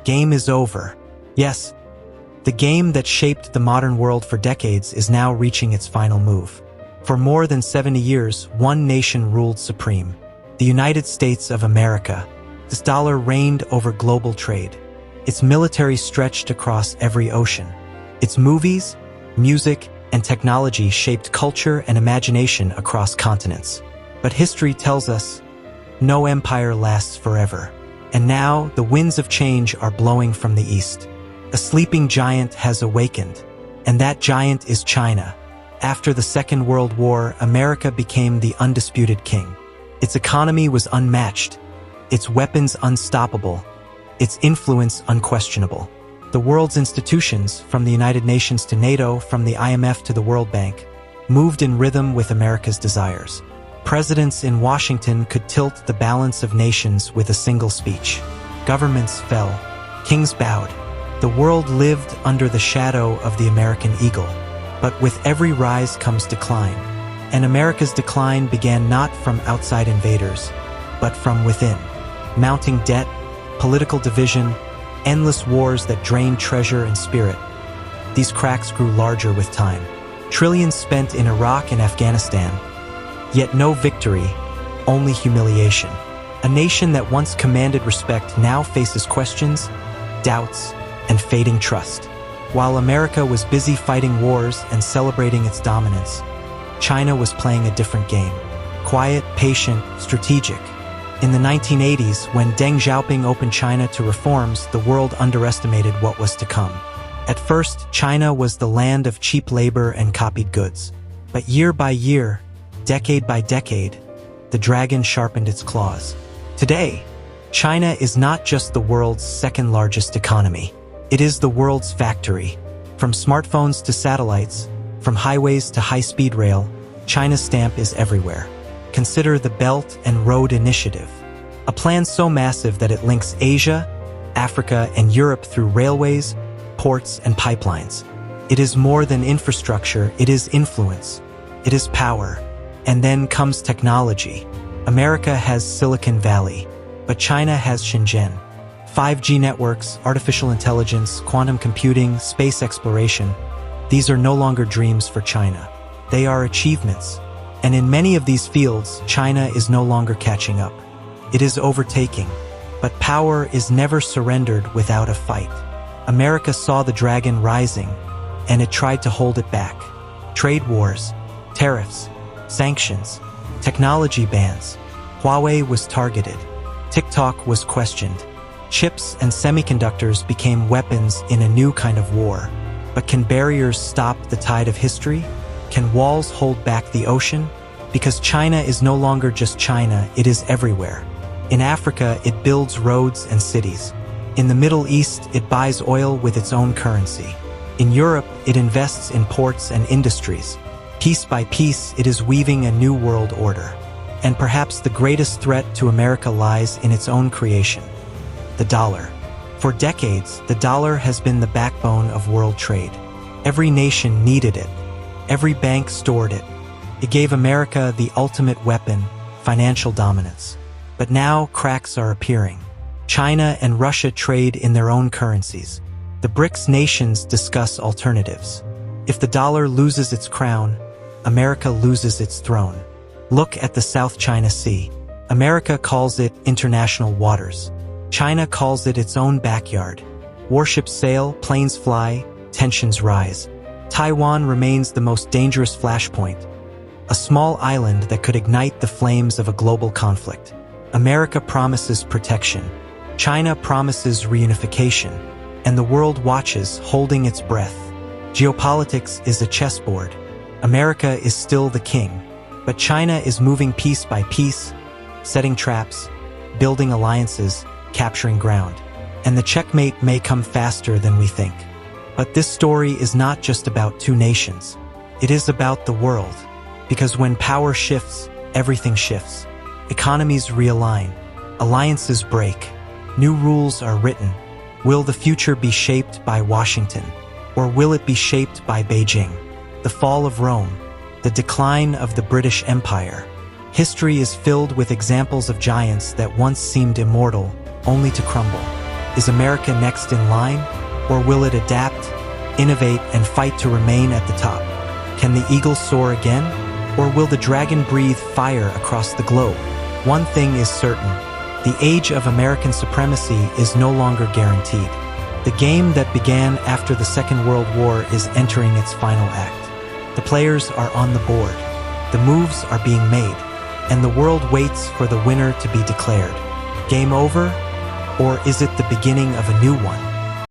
Game is over. Yes, the game that shaped the modern world for decades is now reaching its final move. For more than 70 years, one nation ruled supreme, the United States of America. This dollar reigned over global trade. Its military stretched across every ocean. Its movies, music, and technology shaped culture and imagination across continents. But history tells us, no empire lasts forever. And now, the winds of change are blowing from the east. A sleeping giant has awakened, and that giant is China. After the Second World War, America became the undisputed king. Its economy was unmatched, its weapons unstoppable, its influence unquestionable. The world's institutions, from the United Nations to NATO, from the IMF to the World Bank, moved in rhythm with America's desires. Presidents in Washington could tilt the balance of nations with a single speech. Governments fell, kings bowed. The world lived under the shadow of the American eagle. But with every rise comes decline. And America's decline began not from outside invaders, but from within. Mounting debt, political division, endless wars that drained treasure and spirit. These cracks grew larger with time. Trillions spent in Iraq and Afghanistan. Yet no victory, only humiliation. A nation that once commanded respect now faces questions, doubts, and fading trust. While America was busy fighting wars and celebrating its dominance, China was playing a different game. Quiet, patient, strategic. In the 1980s, when Deng Xiaoping opened China to reforms, the world underestimated what was to come. At first, China was the land of cheap labor and copied goods. But year by year, decade by decade, the dragon sharpened its claws. Today, China is not just the world's second-largest economy. It is the world's factory. From smartphones to satellites, from highways to high-speed rail, China's stamp is everywhere. Consider the Belt and Road Initiative, a plan so massive that it links Asia, Africa, and Europe through railways, ports, and pipelines. It is more than infrastructure, it is influence. It is power. And then comes technology. America has Silicon Valley, but China has Shenzhen. 5G networks, artificial intelligence, quantum computing, space exploration. These are no longer dreams for China. They are achievements. And in many of these fields, China is no longer catching up. It is overtaking. But power is never surrendered without a fight. America saw the dragon rising, and it tried to hold it back. Trade wars, tariffs, sanctions, technology bans. Huawei was targeted. TikTok was questioned. Chips and semiconductors became weapons in a new kind of war. But can barriers stop the tide of history? Can walls hold back the ocean? Because China is no longer just China, it is everywhere. In Africa, it builds roads and cities. In the Middle East, it buys oil with its own currency. In Europe, it invests in ports and industries. Piece by piece, it is weaving a new world order. And perhaps the greatest threat to America lies in its own creation. The dollar. For decades, the dollar has been the backbone of world trade. Every nation needed it. Every bank stored it. It gave America the ultimate weapon, financial dominance. But now cracks are appearing. China and Russia trade in their own currencies. The BRICS nations discuss alternatives. If the dollar loses its crown, America loses its throne. Look at the South China Sea. America calls it international waters. China calls it its own backyard. Warships sail, planes fly, tensions rise. Taiwan remains the most dangerous flashpoint, a small island that could ignite the flames of a global conflict. America promises protection. China promises reunification. And the world watches, holding its breath. Geopolitics is a chessboard. America is still the king. But China is moving piece by piece, setting traps, building alliances, capturing ground. And the checkmate may come faster than we think. But this story is not just about two nations. It is about the world. Because when power shifts, everything shifts. Economies realign. Alliances break. New rules are written. Will the future be shaped by Washington? Or will it be shaped by Beijing? The fall of Rome. The decline of the British Empire. History is filled with examples of giants that once seemed immortal, only to crumble. Is America next in line, or will it adapt, innovate, and fight to remain at the top? Can the eagle soar again, or will the dragon breathe fire across the globe? One thing is certain: the age of American supremacy is no longer guaranteed. The game that began after the Second World War is entering its final act. The players are on the board, the moves are being made, and the world waits for the winner to be declared. Game over? Or is it the beginning of a new one?